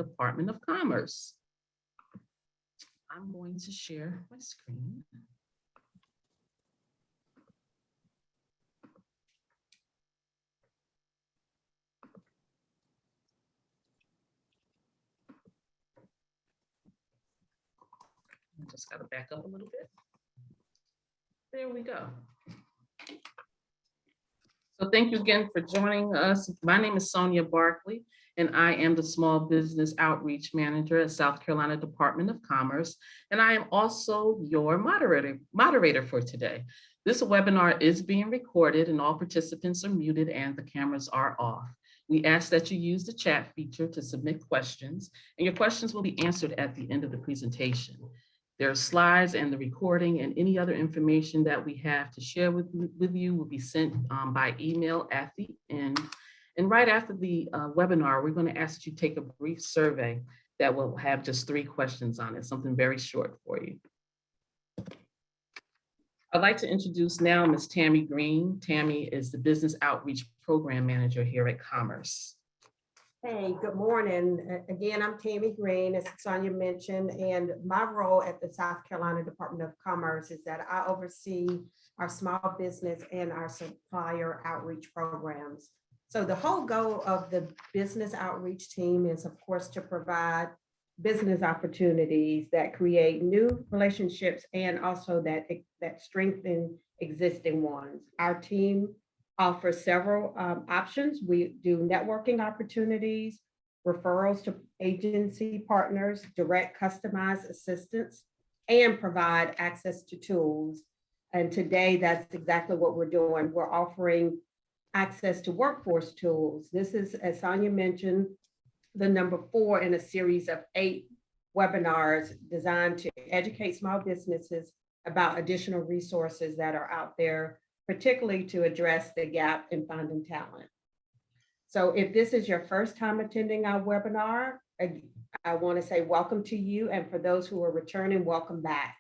Department of Commerce. I'm going to share my screen. I just got to back up a little bit. There we go. So thank you again for joining us. My name is Sonia Barkley, and I am the Small Business Outreach Manager at South Carolina Department of Commerce. And I am also your moderator for today. This webinar is being recorded and all participants are muted and the cameras are off. We ask that you use the chat feature to submit questions, and your questions will be answered at the end of the presentation. There are slides and the recording and any other information that we have to share with you will be sent by email at the end. And right after the webinar, we're going to ask that you take a brief survey that will have just 3 questions on it, something very short for you. I'd like to introduce now Ms. Tammy Green. Tammy is the Business Outreach Program Manager here at Commerce. Hey, good morning. Again, I'm Tammy Green, as Sonia mentioned, and my role at the South Carolina Department of Commerce is that I oversee our small business and our supplier outreach programs. So the whole goal of the business outreach team is, of course, to provide business opportunities that create new relationships and also that strengthen existing ones. Our team offer several options. We do networking opportunities, referrals to agency partners, direct customized assistance, and provide access to tools. And today, that's exactly what we're doing. We're offering access to workforce tools. This is, as Sonia mentioned, the number 4 in a series of 8 webinars designed to educate small businesses about additional resources that are out there, particularly to address the gap in finding talent. So if this is your first time attending our webinar, I want to say welcome to you. And for those who are returning, welcome back.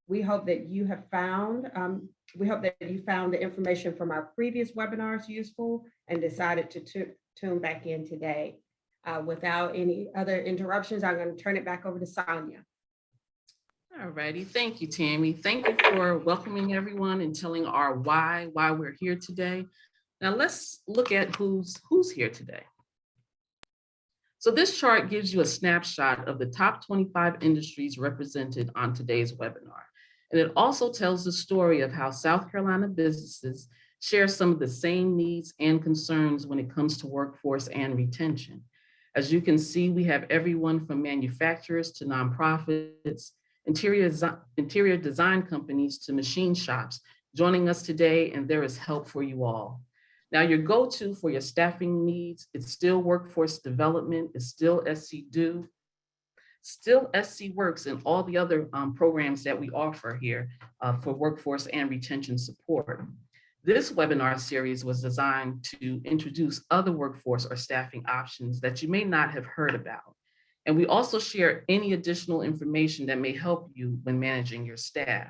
We hope that you have found, the information from our previous webinars useful and decided to tune back in today. Without any other interruptions, I'm going to turn it back over to Sonia. All righty, thank you, Tammy. Thank you for welcoming everyone and telling our why we're here today. Now let's look at who's here today. So this chart gives you a snapshot of the top 25 industries represented on today's webinar. And it also tells the story of how South Carolina businesses share some of the same needs and concerns when it comes to workforce and retention. As you can see, we have everyone from manufacturers to nonprofits, interior design companies to machine shops joining us today, and there is help for you all. Now, your go-to for your staffing needs, it's still workforce development, it's still SC still SC Works, and all the other programs that we offer here for workforce and retention support. This webinar series was designed to introduce other workforce or staffing options that you may not have heard about. And we also share any additional information that may help you when managing your staff.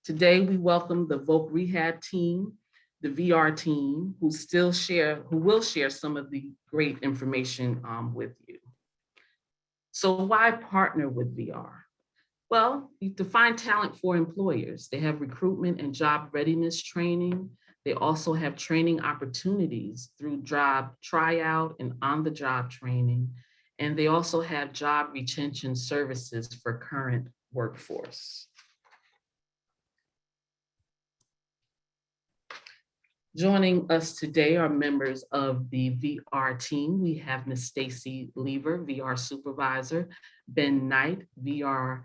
Today, we welcome the Voc Rehab team, the VR team, who will share some of the great information with you. So why partner with VR? Well, to find talent for employers. They have recruitment and job readiness training. They also have training opportunities through job tryout and on-the-job training. And they also have job retention services for current workforce. Joining us today are members of the VR team. We have Ms. Stacy Lever, VR Supervisor, Ben Knight, VR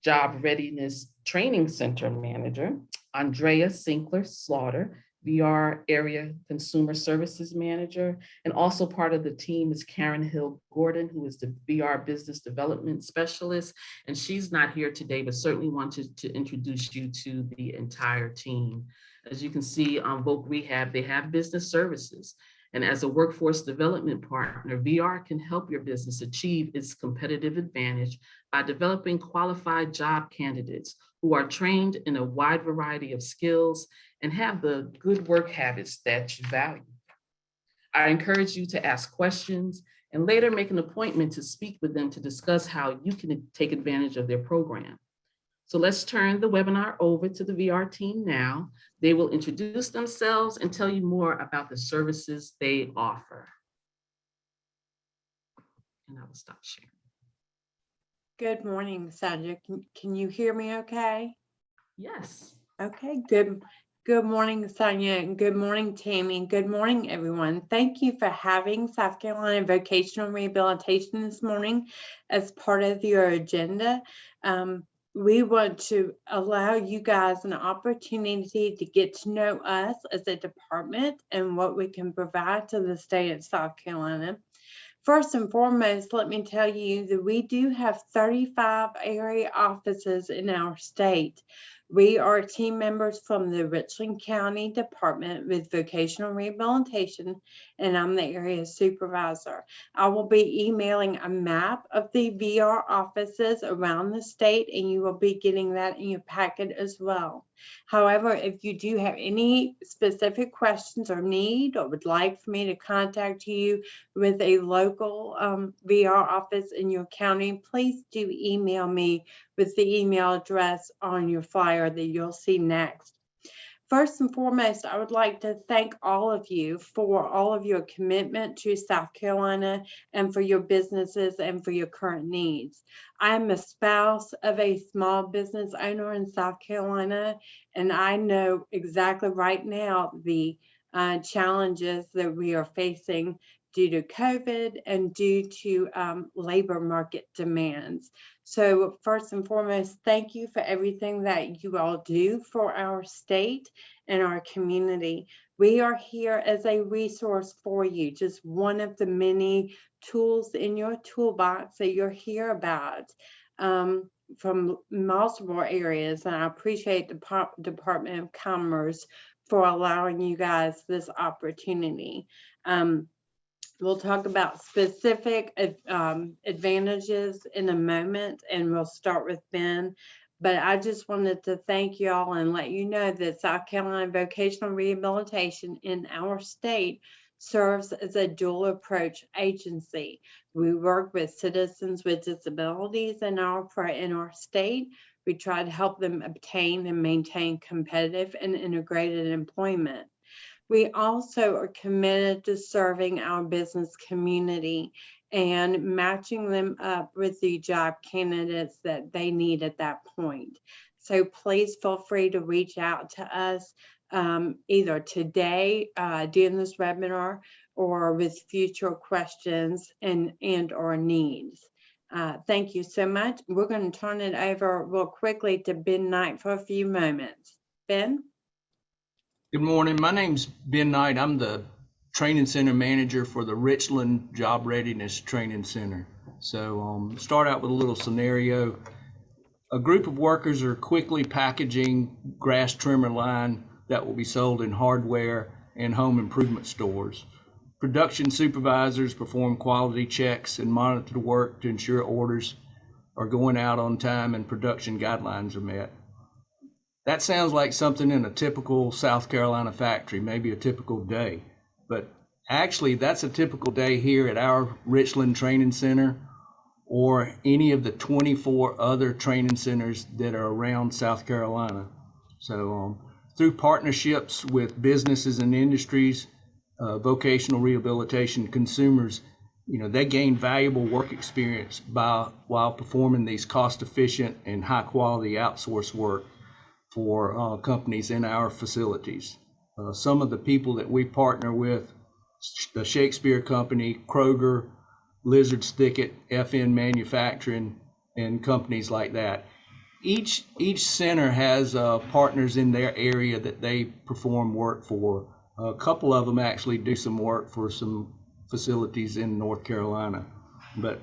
Job Readiness Training Center Manager, Andrea Sinkler Slaughter, VR Area Consumer Services Manager, and also part of the team is Karen Hill Gordon, who is the VR Business Development Specialist. And she's not here today, but certainly wanted to introduce you to the entire team. As you can see on Voc Rehab, they have business services. And as a workforce development partner, VR can help your business achieve its competitive advantage by developing qualified job candidates who are trained in a wide variety of skills and have the good work habits that you value. I encourage you to ask questions and later make an appointment to speak with them to discuss how you can take advantage of their program. So let's turn the webinar over to the VR team now. They will introduce themselves and tell you more about the services they offer. And I will stop sharing. Good morning, Sandra. Can you hear me okay? Yes. Okay, good morning, Sonia, and good morning, Tammy, and good morning, everyone. Thank you for having South Carolina Vocational Rehabilitation this morning as part of your agenda. We want to allow you guys an opportunity to get to know us as a department and what we can provide to the state of South Carolina. First and foremost, let me tell you that we do have 35 area offices in our state. We are team members from the Richland County Department with Vocational Rehabilitation, and I'm the area supervisor. I will be emailing a map of the VR offices around the state, and you will be getting that in your packet as well. However, if you do have any specific questions or need or would like for me to contact you with a local VR office in your county, please do email me with the email address on your flyer that you'll see next. First and foremost, I would like to thank all of you for all of your commitment to South Carolina and for your businesses and for your current needs. I am a spouse of a small business owner in South Carolina, and I know exactly right now the challenges that we are facing due to COVID and due to labor market demands. So first and foremost, thank you for everything that you all do for our state and our community. We are here as a resource for you, just one of the many tools in your toolbox that you'll hear about from multiple areas. And I appreciate the Department of Commerce for allowing you guys this opportunity. We'll talk about specific advantages in a moment, and we'll start with Ben. But I just wanted to thank you all and let you know that South Carolina Vocational Rehabilitation in our state serves as a dual approach agency. We work with citizens with disabilities in our state. We try to help them obtain and maintain competitive and integrated employment. We also are committed to serving our business community and matching them up with the job candidates that they need at that point. So please feel free to reach out to us either today during this webinar or with future questions and or needs. Thank you so much. We're going to turn it over real quickly to Ben Knight for a few moments. Ben? Good morning. My name's Ben Knight. I'm the training center manager for the Richland Job Readiness Training Center. So start out with a little scenario. A group of workers are quickly packaging grass trimmer line that will be sold in hardware and home improvement stores. Production supervisors perform quality checks and monitor the work to ensure orders are going out on time and production guidelines are met. That sounds like something in a typical South Carolina factory, maybe a typical day, but actually that's a typical day here at our Richland Training Center or any of the 24 other training centers that are around South Carolina. So through partnerships with businesses and industries, vocational rehabilitation consumers, they gain valuable work experience while performing these cost-efficient and high-quality outsourced work for companies in our facilities. Some of the people that we partner with, the Shakespeare Company, Kroger, Lizard Sticket, FN Manufacturing, and companies like that. Each center has partners in their area that they perform work for. A couple of them actually do some work for some facilities in North Carolina. But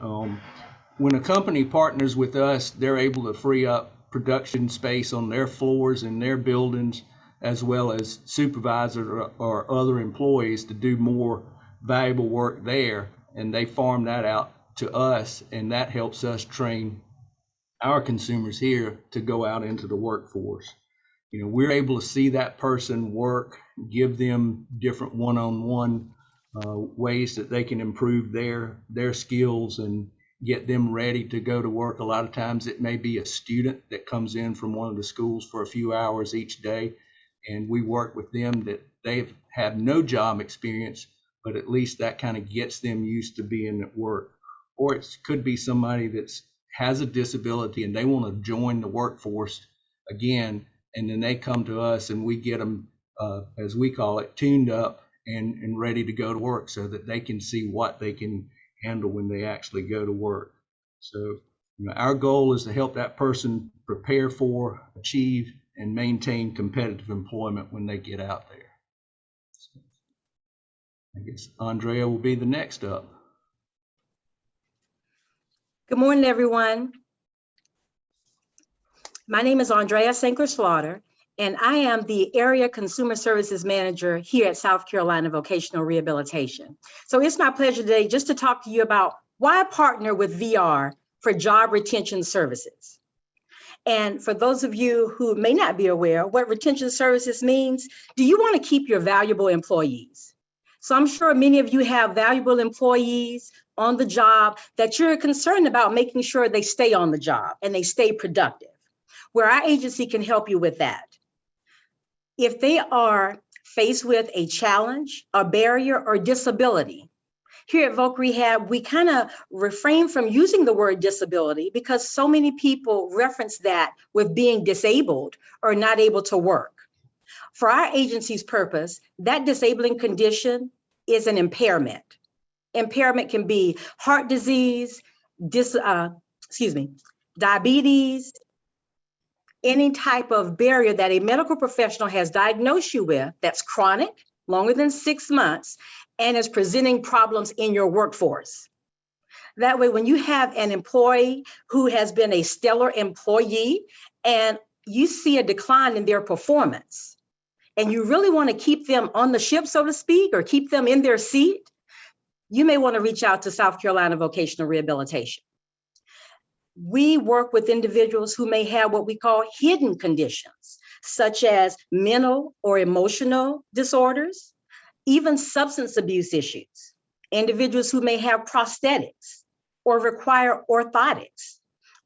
when a company partners with us, they're able to free up production space on their floors in their buildings, as well as supervisors or other employees to do more valuable work there, and they farm that out to us, and that helps us train our consumers here to go out into the workforce. We're able to see that person work, give them different one-on-one ways that they can improve their skills and get them ready to go to work. A lot of times it may be a student that comes in from one of the schools for a few hours each day, and we work with them that they've had no job experience, but at least that kind of gets them used to being at work. Or it could be somebody that's has a disability and they want to join the workforce again, and then they come to us and we get them, as we call it, tuned up and ready to go to work so that they can see what they can handle when they actually go to work. So our goal is to help that person prepare for, achieve, and maintain competitive employment when they get out there. So I guess Andrea will be the next up. Good morning, everyone. My name is Andrea Sinkler-Slaughter, and I am the Area Consumer Services Manager here at South Carolina Vocational Rehabilitation. So it's my pleasure today just to talk to you about why partner with VR for job retention services. And for those of you who may not be aware what retention services means, do you want to keep your valuable employees? So I'm sure many of you have valuable employees on the job that you're concerned about making sure they stay on the job and they stay productive, where our agency can help you with that. If they are faced with a challenge, a barrier, or disability, here at Voc Rehab, we kind of refrain from using the word disability because so many people reference that with being disabled or not able to work. For our agency's purpose, that disabling condition is an impairment. Impairment can be heart disease, diabetes, any type of barrier that a medical professional has diagnosed you with that's chronic, longer than 6 months, and is presenting problems in your workforce. That way, when you have an employee who has been a stellar employee and you see a decline in their performance, and you really want to keep them on the ship, so to speak, or keep them in their seat, you may want to reach out to South Carolina Vocational Rehabilitation. We work with individuals who may have what we call hidden conditions, such as mental or emotional disorders, even substance abuse issues, individuals who may have prosthetics or require orthotics,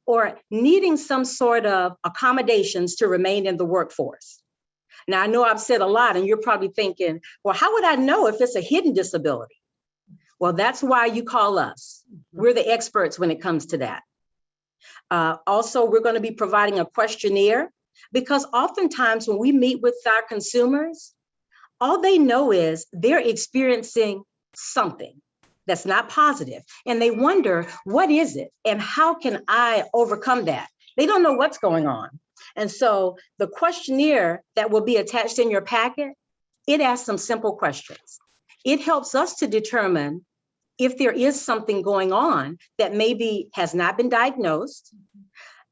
or needing some sort of accommodations to remain in the workforce. Now, I know I've said a lot, and you're probably thinking, well, how would I know if it's a hidden disability? Well, that's why you call us. We're the experts when it comes to that. Also, we're going to be providing a questionnaire because oftentimes when we meet with our consumers, all they know is they're experiencing something that's not positive, and they wonder, what is it and how can I overcome that? They don't know what's going on. And so the questionnaire that will be attached in your packet, it asks some simple questions. It helps us to determine if there is something going on that maybe has not been diagnosed,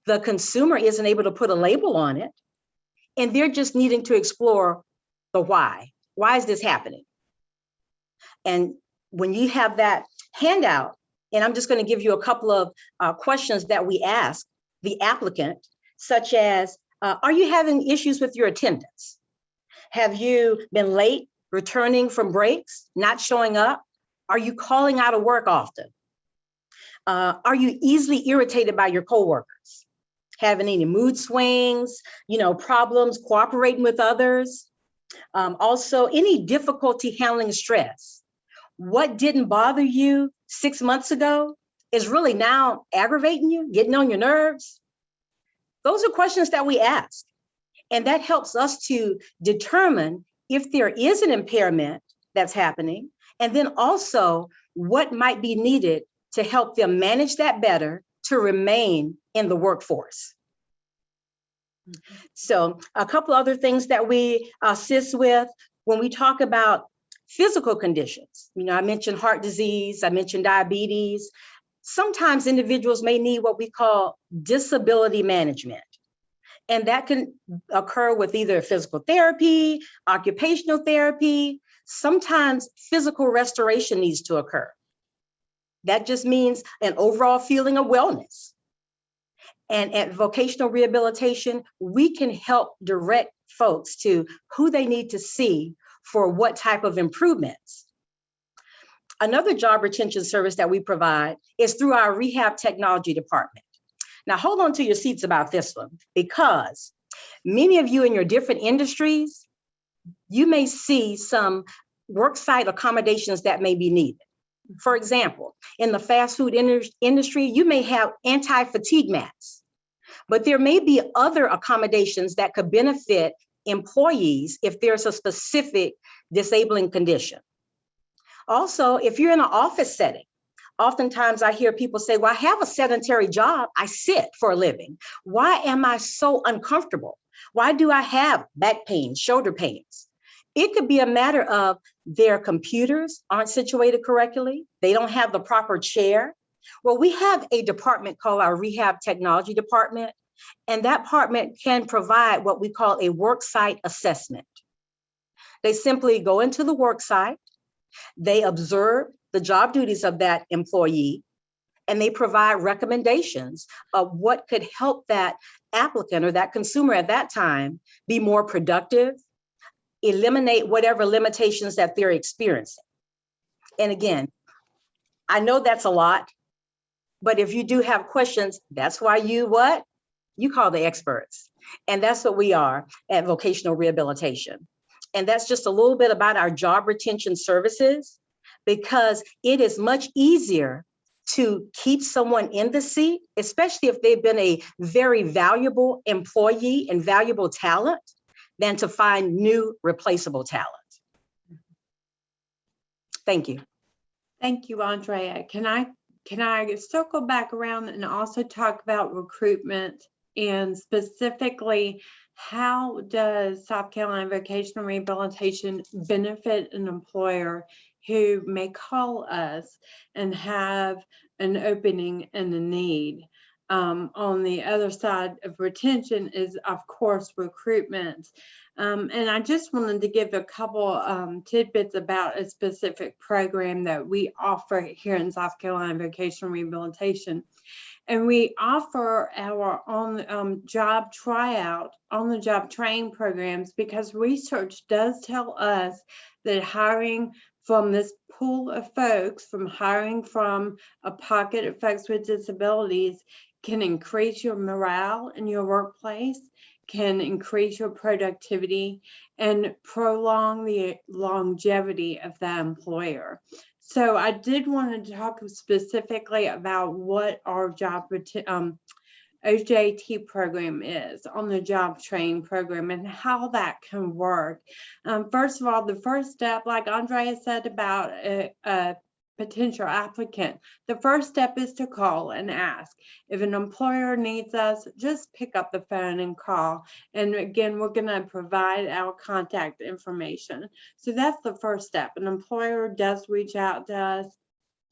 the consumer isn't able to put a label on it, and they're just needing to explore the why. Why is this happening? And when you have that handout, and I'm just going to give you a couple of questions that we ask the applicant, such as, are you having issues with your attendance? Have you been late returning from breaks, not showing up? Are you calling out of work often? Are you easily irritated by your coworkers? Having any mood swings, problems cooperating with others? Also, any difficulty handling stress? What didn't bother you 6 months ago is really now aggravating you, getting on your nerves? Those are questions that we ask. And that helps us to determine if there is an impairment that's happening, and then also what might be needed to help them manage that better to remain in the workforce. So a couple other things that we assist with when we talk about physical conditions. I mentioned heart disease, I mentioned diabetes. Sometimes individuals may need what we call disability management. And that can occur with either physical therapy, occupational therapy. Sometimes physical restoration needs to occur. That just means an overall feeling of wellness. And at vocational rehabilitation, we can help direct folks to who they need to see for what type of improvements. Another job retention service that we provide is through our rehab technology department. Now, hold on to your seats about this one, because many of you in your different industries, you may see some worksite accommodations that may be needed. For example, in the fast food industry, you may have anti-fatigue mats, but there may be other accommodations that could benefit employees if there's a specific disabling condition. Also, if you're in an office setting, oftentimes I hear people say, well, I have a sedentary job. I sit for a living. Why am I so uncomfortable? Why do I have back pain, shoulder pains? It could be a matter of their computers aren't situated correctly. They don't have the proper chair. Well, we have a department called our Rehab Technology Department, and that department can provide what we call a worksite assessment. They simply go into the worksite, they observe the job duties of that employee, and they provide recommendations of what could help that applicant or that consumer at that time be more productive, eliminate whatever limitations that they're experiencing. And again, I know that's a lot, but if you do have questions, that's why you what? You call the experts. And that's what we are at Vocational Rehabilitation. And that's just a little bit about our job retention services, because it is much easier to keep someone in the seat, especially if they've been a very valuable employee and valuable talent, than to find new replaceable talent. Thank you. Thank you, Andrea. Can I circle back around and also talk about recruitment, and specifically how does South Carolina Vocational Rehabilitation benefit an employer who may call us and have an opening and a need? On the other side of retention is, of course, recruitment. And I just wanted to give a couple tidbits about a specific program that we offer here in South Carolina Vocational Rehabilitation. And we offer our on-job tryout, on-the-job training programs, because research does tell us that hiring from this pool of folks, from hiring from a pocket of folks with disabilities, can increase your morale in your workplace, can increase your productivity, and prolong the longevity of that employer. So I did want to talk specifically about what our job OJT program is, on the job training program, and how that can work. First of all, the first step, like Andrea said about a potential applicant, the first step is to call and ask. If an employer needs us, just pick up the phone and call. And again, we're going to provide our contact information. So that's the first step. An employer does reach out to us.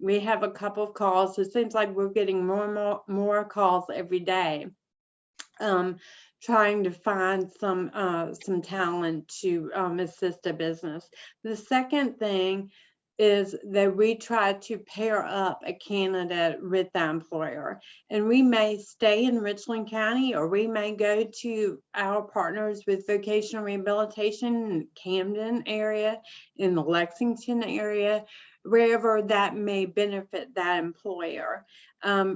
We have a couple of calls. It seems like we're getting more calls every day, trying to find some talent to assist a business. The second thing is that we try to pair up a candidate with the employer. And we may stay in Richland County, or we may go to our partners with Vocational Rehabilitation in the Camden area, in the Lexington area, wherever that may benefit that employer.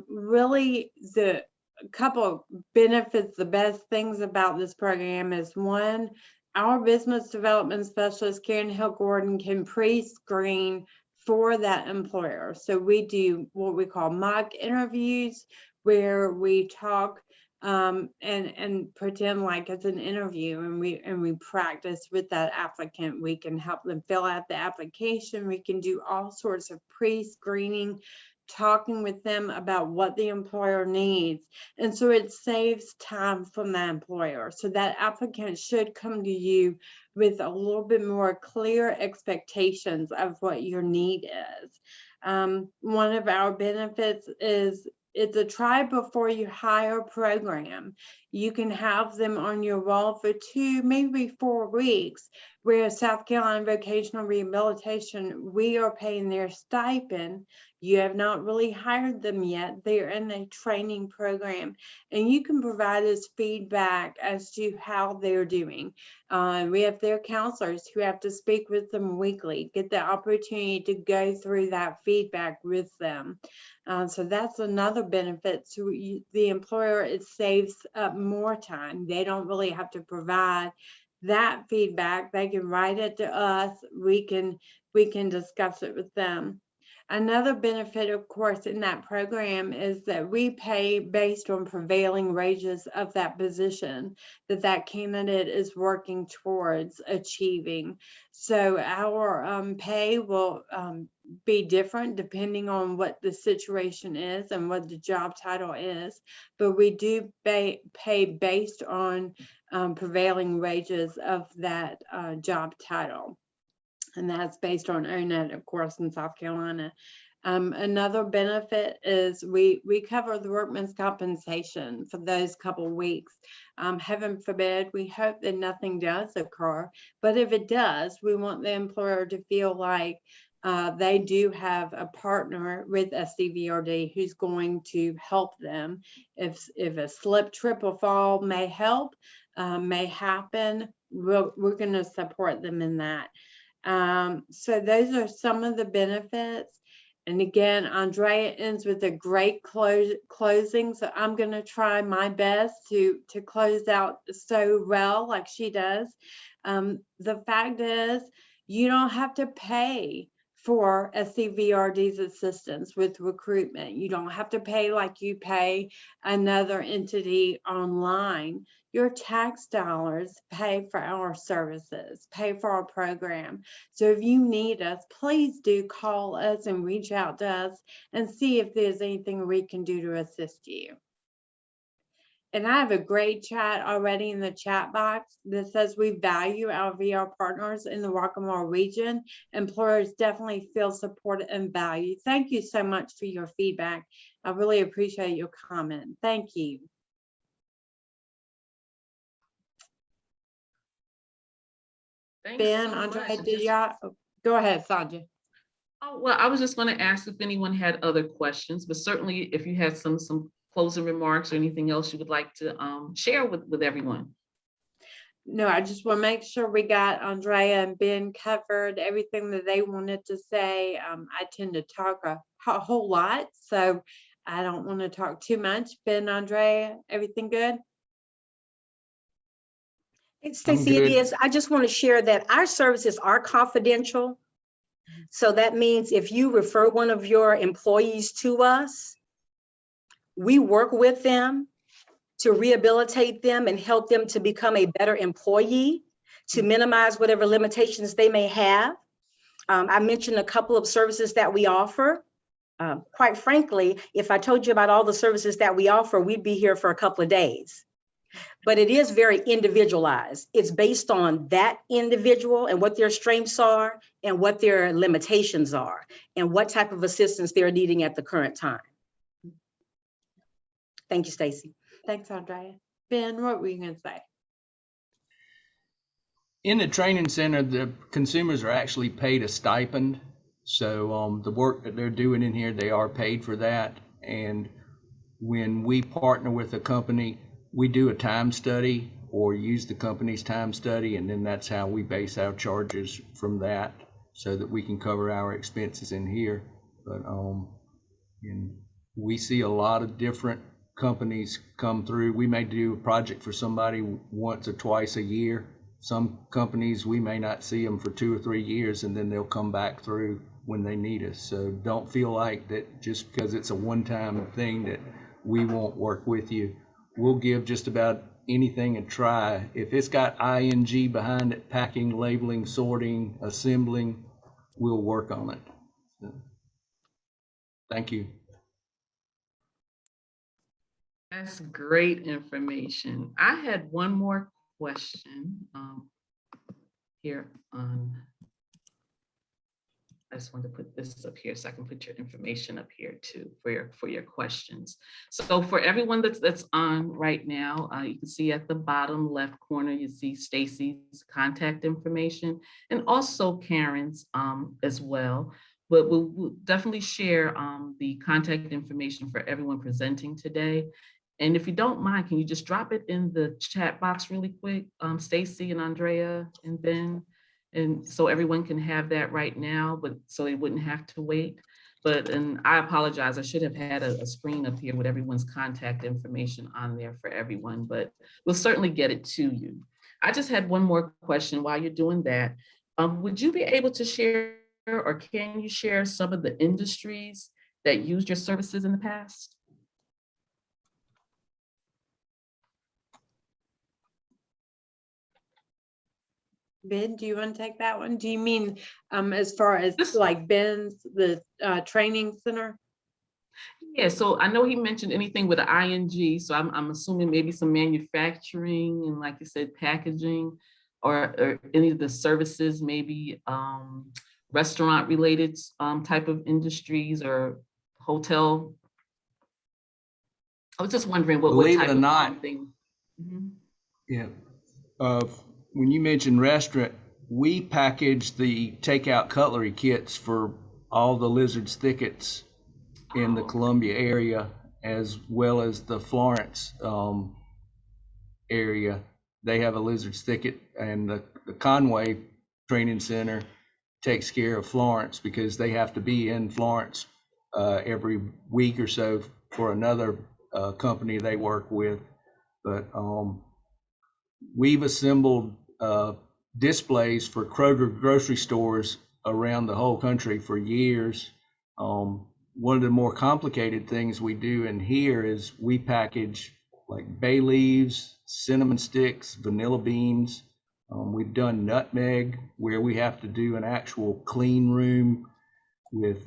Really, the couple of benefits, the best things about this program is, one, our business development specialist, Karen Hill-Gordon, can pre-screen for that employer. So we do what we call mock interviews, where we talk and pretend like it's an interview, and we practice with that applicant. We can help them fill out the application. We can do all sorts of pre-screening, talking with them about what the employer needs. And so it saves time from the employer. So that applicant should come to you with a little bit more clear expectations of what your need is. One of our benefits is it's a try before you hire program. You can have them on your roll for 2, maybe 4 weeks, where South Carolina Vocational Rehabilitation, we are paying their stipend, You have not really hired them yet. They're in a training program, and you can provide us feedback as to how they're doing. We have their counselors who have to speak with them weekly, get the opportunity to go through that feedback with them. So that's another benefit to the employer. It saves up more time. They don't really have to provide that feedback. They can write it to us. We can discuss it with them. Another benefit, of course, in that program is that we pay based on prevailing wages of that position that candidate is working towards achieving. So our pay will be different depending on what the situation is and what the job title is, but we do pay based on prevailing wages of that job title. And that's based on ONET, of course, in South Carolina. Another benefit is we cover the workman's compensation for those couple weeks. Heaven forbid, we hope that nothing does occur, but if it does, we want the employer to feel like they do have a partner with SCVRD who's going to help them. If a slip, trip, or fall may happen, we're going to support them in that. So those are some of the benefits. And again, Andrea ends with a great closing. So I'm going to try my best to close out so well like she does. The fact is, you don't have to pay for SCVRD's assistance with recruitment. You don't have to pay like you pay another entity online. Your tax dollars pay for our services, pay for our program. So if you need us, please do call us and reach out to us and see if there's anything we can do to assist you. And I have a great chat already in the chat box that says we value our VR partners in the Waccamaw region. Employers definitely feel supported and valued. Thank you so much for your feedback. I really appreciate your comment. Thank you. Thanks Ben, so Andrea, much. did y'all? Go ahead, Sandra. Oh, well, I was just going to ask if anyone had other questions, but certainly if you had some closing remarks or anything else you would like to share with everyone. No, I just want to make sure we got Andrea and Ben covered everything that they wanted to say. I tend to talk a whole lot, so I don't want to talk too much. Ben, Andrea, everything good? Stacey, it is. I just want to share that our services are confidential. So that means if you refer one of your employees to us, we work with them to rehabilitate them and help them to become a better employee, to minimize whatever limitations they may have. I mentioned a couple of services that we offer. Quite frankly, if I told you about all the services that we offer, we'd be here for a couple of days. But it is very individualized. It's based on that individual and what their strengths are and what their limitations are and what type of assistance they're needing at the current time. Thank you, Stacey. Thanks, Andrea. Ben, what were you going to say? In the training center, the consumers are actually paid a stipend. So the work that they're doing in here, they are paid for that. And when we partner with a company, we do a time study or use the company's time study, and then that's how we base our charges from that so that we can cover our expenses in here. But and we see a lot of different companies come through. We may do a project for somebody once or twice a year. Some companies, we may not see them for 2 or 3 years, and then they'll come back through when they need us. So don't feel like that just because it's a one-time thing that we won't work with you. We'll give just about anything a try. If it's got ING behind it, packing, labeling, sorting, assembling, we'll work on it. So, thank you. That's great information. I had one more question here on. I just wanted to put this up here so I can put your information up here too for your questions. So for everyone that's on right now, you can see at the bottom left corner, you see Stacey's contact information and also Karen's as well. but we'll definitely share the contact information for everyone presenting today. And if you don't mind, can you just drop it in the chat box really quick, Stacy and Andrea and Ben? And so everyone can have that right now, but so they wouldn't have to wait. But, and I apologize, I should have had a screen up here with everyone's contact information on there for everyone, but we'll certainly get it to you. I just had one more question while you're doing that. Would you be able to share, or can you share some of the industries that used your services in the past? Ben, do you want to take that one? Do you mean as far as This- like Ben's, the training center? Yeah, so I know he mentioned anything with an ing, so I'm assuming maybe some manufacturing and, like you said, packaging, or any of the services, maybe restaurant related type of industries or hotel. I was just wondering what Believe it type or of not, thing. Mhm. yeah. When you mentioned restaurant, we package the takeout cutlery kits for all the Lizard's Thickets in the Oh, Columbia area, as well as the Florence area. They have a Lizard's Thicket, and the Conway Training Center takes care of Florence because they have to be in Florence every week or so for another company they work with. But we've assembled displays for Kroger grocery stores around the whole country for years. One of the more complicated things we do in here is we package like bay leaves, cinnamon sticks, vanilla beans. We've done nutmeg, where we have to do an actual clean room with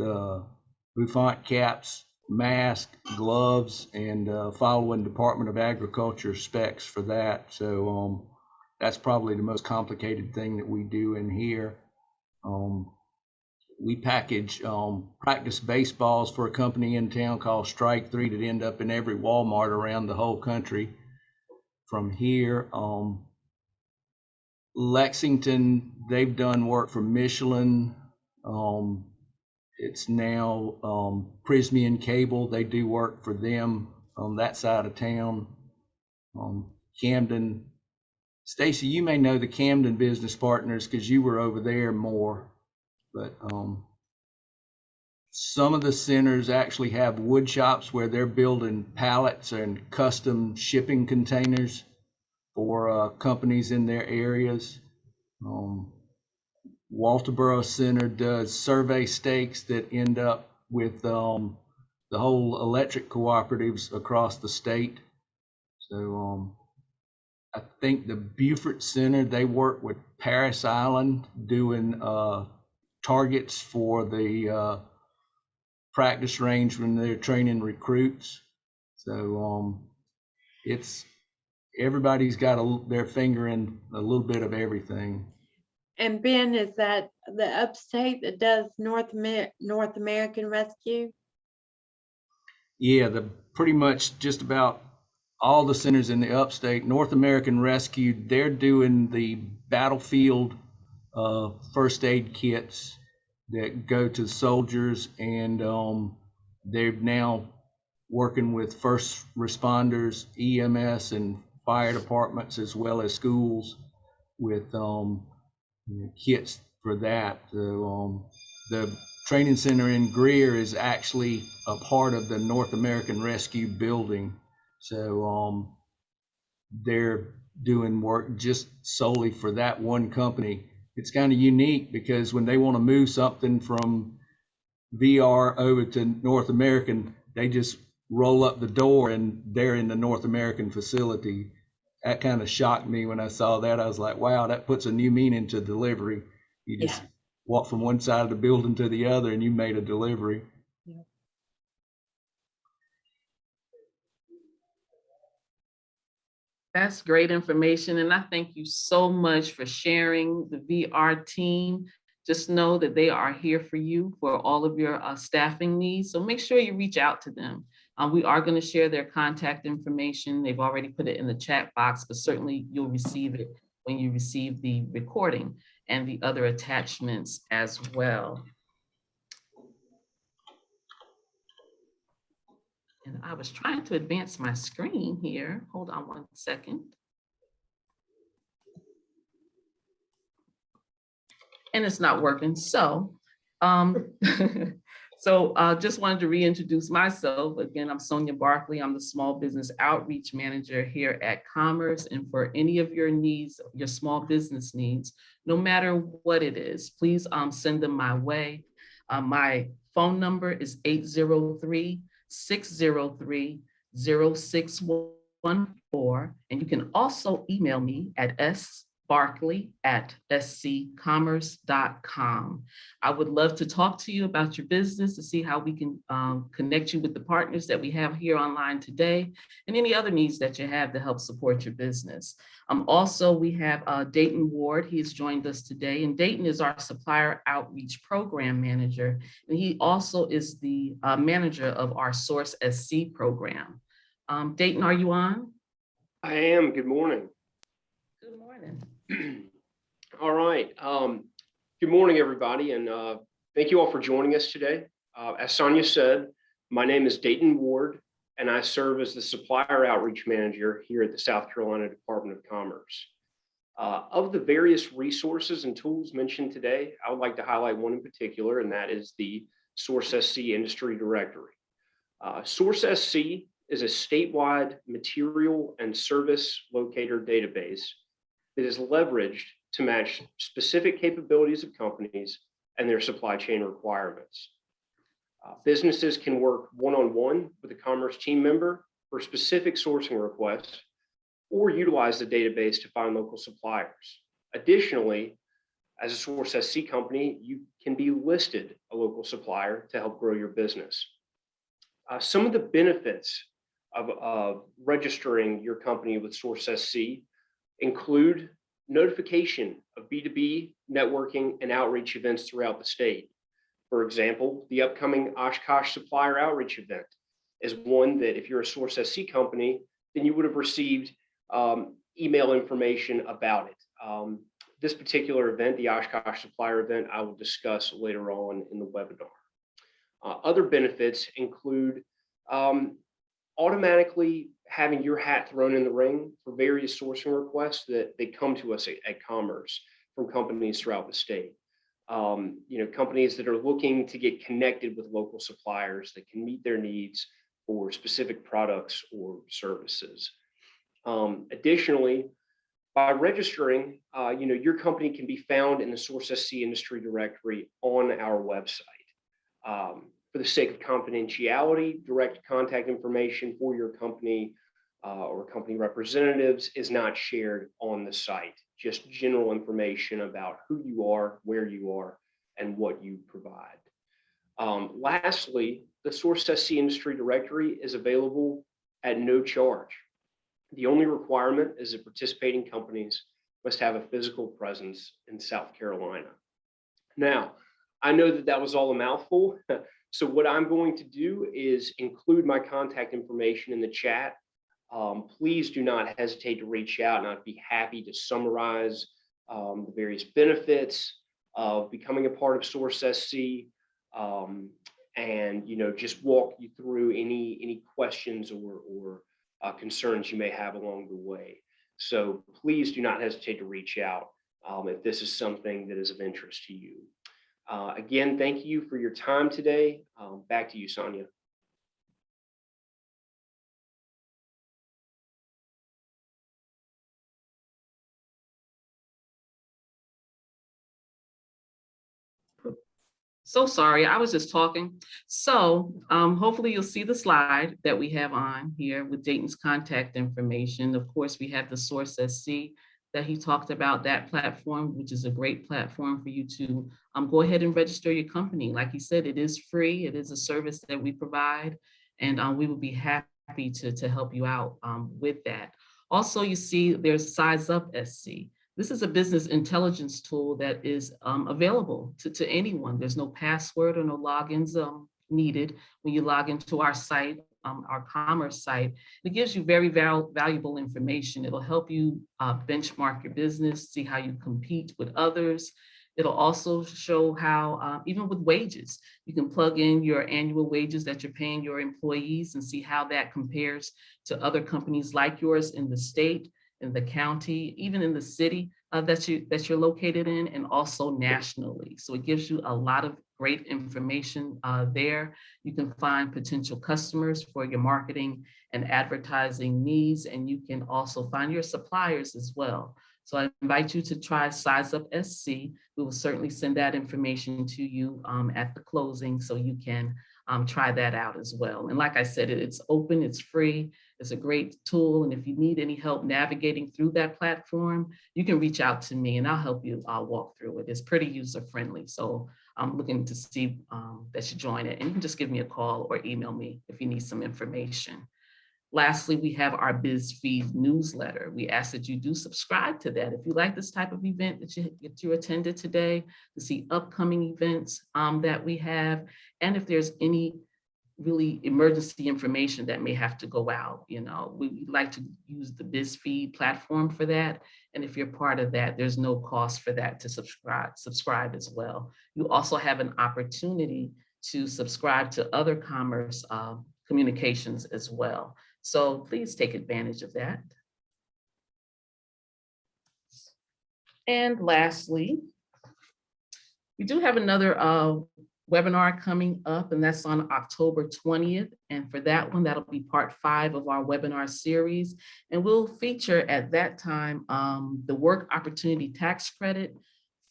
bouffant caps, mask, gloves, and following Department of Agriculture specs for that. So that's probably the most complicated thing that we do in here. We package practice baseballs for a company in town called Strike 3 that end up in every Walmart around the whole country. From here, Lexington, they've done work for Michelin. It's now Prismian Cable. They do work for them on that side of town. Camden, Stacy, you may know the Camden business partners because you were over there more. But some of the centers actually have wood shops where they're building pallets and custom shipping containers for companies in their areas. Walterboro Center does survey stakes that end up with the whole electric cooperatives across the state. So I think the Beaufort Center, they work with Paris Island doing targets for the practice range when they're training recruits. So it's, everybody's got their finger in a little bit of everything. And Ben, is that the upstate that does North American Rescue? Yeah, the pretty much just about all the centers in the upstate. North American Rescue, they're doing the battlefield first aid kits that go to soldiers, and they're now working with first responders, EMS, and fire departments, as well as schools with kits for that. So, the training center in Greer is actually a part of the North American Rescue building. So they're doing work just solely for that one company. It's kind of unique because when they want to move something from VR over to North American, they just roll up the door and they're in the North American facility. That kind of shocked me when I saw that. I was like, wow, that puts a new meaning to delivery. You just walk from one side of the building to the other and you made a delivery. Yeah. That's great information. And I thank you so much for sharing the VR team. Just know that they are here for you for all of your staffing needs. So make sure you reach out to them. We are going to share their contact information. They've already put it in the chat box, but certainly you'll receive it when you receive the recording and the other attachments as well. And I was trying to advance my screen here. Hold on one second. And it's not working. So, just wanted to reintroduce myself. Again, I'm Sonia Barkley. I'm the Small Business Outreach Manager here at Commerce. And for any of your needs, your small business needs, no matter what it is, please send them my way. My phone number is 803-603-0614. And you can also email me at barkley@scommerce.com. I would love to talk to you about your business to see how we can connect you with the partners that we have here online today and any other needs that you have to help support your business. Also, we have Dayton Ward. He's joined us today, and Dayton is our Supplier Outreach Program Manager, and he also is the manager of our Source SC program. Dayton, are you on? I am. Good morning. Good morning. All right. Good morning, everybody, and thank you all for joining us today. As Sonia said, my name is Dayton Ward, and I serve as the Supplier Outreach Manager here at the South Carolina Department of Commerce. Of the various resources and tools mentioned today, I would like to highlight one in particular, and that is the Source SC Industry Directory. Source SC is a statewide material and service locator database that is leveraged to match specific capabilities of companies and their supply chain requirements. Businesses can work one-on-one with a Commerce team member for specific sourcing requests or utilize the database to find local suppliers. Additionally, as a Source SC company, you can be listed a local supplier to help grow your business. Some of the benefits of registering your company with Source SC include notification of B2B networking and outreach events throughout the state. For example, the upcoming Oshkosh Supplier Outreach event is one that if you're a Source SC company, then you would have received email information about it. This particular event, the Oshkosh Supplier event, I will discuss later on in the webinar. Other benefits include automatically having your hat thrown in the ring for various sourcing requests that they come to us at Commerce from companies throughout the state. Companies that are looking to get connected with local suppliers that can meet their needs for specific products or services. Additionally, by registering, your company can be found in the Source SC Industry Directory on our website. For the sake of confidentiality, direct contact information for your company or company representatives is not shared on the site. Just general information about who you are, where you are, and what you provide. Lastly, the Source SC Industry Directory is available at no charge. The only requirement is that participating companies must have a physical presence in South Carolina. Now, I know that was all a mouthful. So what I'm going to do is include my contact information in the chat. Please do not hesitate to reach out, and I'd be happy to summarize the various benefits of becoming a part of Source SC, and just walk you through any questions or concerns you may have along the way. So please do not hesitate to reach out if this is something that is of interest to you. Again, thank you for your time today. Back to you, Sonia. So sorry, I was just talking. So hopefully you'll see the slide that we have on here with Dayton's contact information. Of course, we have the Source SC that he talked about, that platform, which is a great platform for you to go ahead and register your company. Like he said, it is free. It is a service that we provide, and we will be happy to help you out with that. Also, you see there's Size Up SC. This is a business intelligence tool that is available to anyone. There's no password or no logins needed when you log into our site, our Commerce site. It gives you very valuable information. It'll help you benchmark your business, see how you compete with others. It'll also show how, even with wages, you can plug in your annual wages that you're paying your employees and see how that compares to other companies like yours in the state, in the county, even in the city that you're located in, and also nationally. So it gives you a lot of great information there. You can find potential customers for your marketing and advertising needs, and you can also find your suppliers as well. So I invite you to try Size Up SC. We will certainly send that information to you at the closing so you can try that out as well. And like I said, it's open, it's free, it's a great tool. And if you need any help navigating through that platform, you can reach out to me and I'll help you walk through it. It's pretty user friendly. So I'm looking to see that you join it, and you can just give me a call or email me if you need some information. Lastly, we have our BizFeed newsletter. We ask that you do subscribe to that. If you like this type of event that you attended today, to see upcoming events that we have, and if there's any really emergency information that may have to go out, we like to use the BizFeed platform for that. And if you're part of that, there's no cost for that to subscribe as well. You also have an opportunity to subscribe to other commerce communications as well. So please take advantage of that. And lastly, we do have another webinar coming up, and that's on October 20th. And for that one, that'll be part 5 of our webinar series. And we'll feature at that time the Work Opportunity Tax Credit,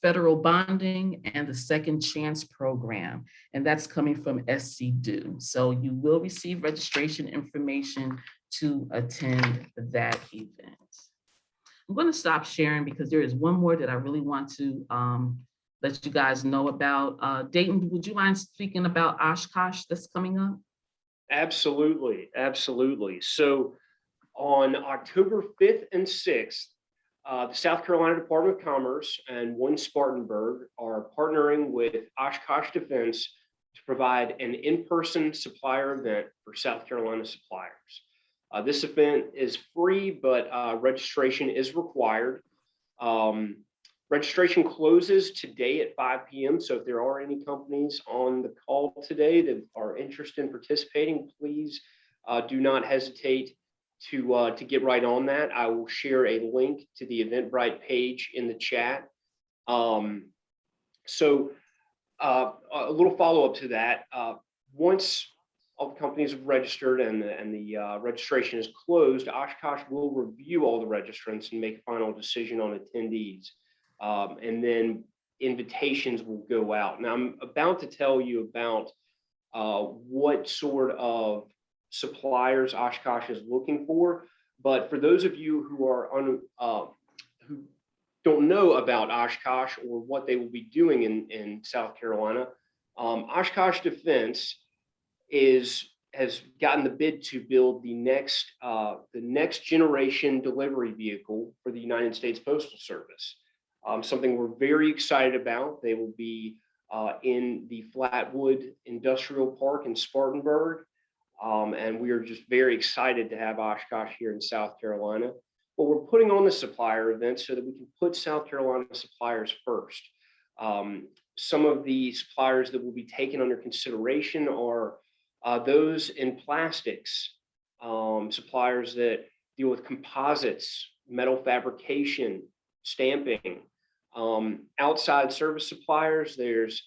federal bonding, and the Second Chance program. And that's coming from SC Do. So you will receive registration information to attend that event. I'm going to stop sharing because there is one more that I really want to let you guys know about. Dayton, would you mind speaking about Oshkosh that's coming up? Absolutely, absolutely. So on October 5th and 6th, the South Carolina Department of Commerce and One Spartanburg are partnering with Oshkosh Defense to provide an in-person supplier event for South Carolina suppliers. This event is free, but registration is required. Registration closes today at 5 p.m. So if there are any companies on the call today that are interested in participating, please do not hesitate to get right on that. I will share a link to the Eventbrite page in the chat. So a little follow-up to that. Once all the companies have registered and the registration is closed, Oshkosh will review all the registrants and make a final decision on attendees. And then invitations will go out. Now I'm about to tell you about what sort of suppliers Oshkosh is looking for, but for those of you who are who don't know about Oshkosh or what they will be doing in South Carolina, Oshkosh Defense has gotten the bid to build the next generation delivery vehicle for the United States Postal Service. Something we're very excited about. They will be in the Flatwood Industrial Park in Spartanburg. And we are just very excited to have Oshkosh here in South Carolina. But we're putting on the supplier event so that we can put South Carolina suppliers first. Some of the suppliers that will be taken under consideration are those in plastics, suppliers that deal with composites, metal fabrication, stamping. Outside service suppliers, there's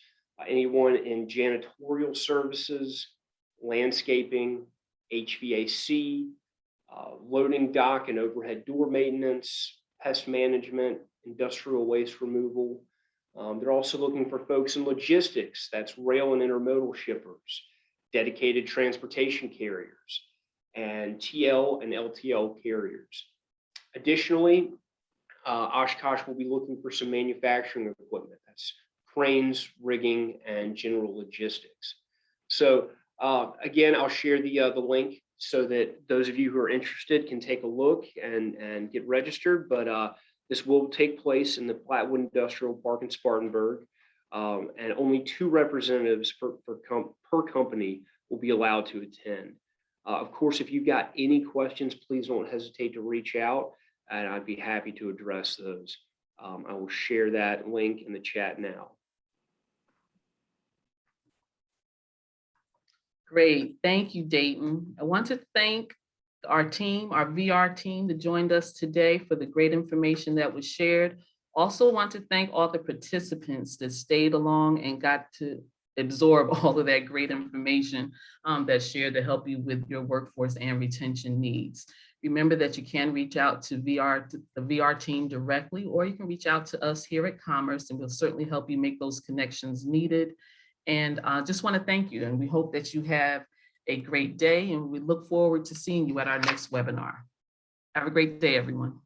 anyone in janitorial services, landscaping, HVAC, loading dock and overhead door maintenance, pest management, industrial waste removal. They're also looking for folks in logistics, that's rail and intermodal shippers, dedicated transportation carriers, and TL and LTL carriers. Additionally, Oshkosh will be looking for some manufacturing equipment. That's cranes, rigging, and general logistics. So again, I'll share the link so that those of you who are interested can take a look and get registered. But this will take place in the Flatwood Industrial Park in Spartanburg, and only 2 representatives per company will be allowed to attend. Of course, if you've got any questions, please don't hesitate to reach out, and I'd be happy to address those. I will share that link in the chat now. Great, thank you, Dayton. I want to thank our team, our VR team that joined us today for the great information that was shared. Also want to thank all the participants that stayed along and got to absorb all of that great information that's shared to help you with your workforce and retention needs. Remember that you can reach out to the VR team directly, or you can reach out to us here at Commerce, and we'll certainly help you make those connections needed. And I just want to thank you, and we hope that you have a great day, and we look forward to seeing you at our next webinar. Have a great day, everyone.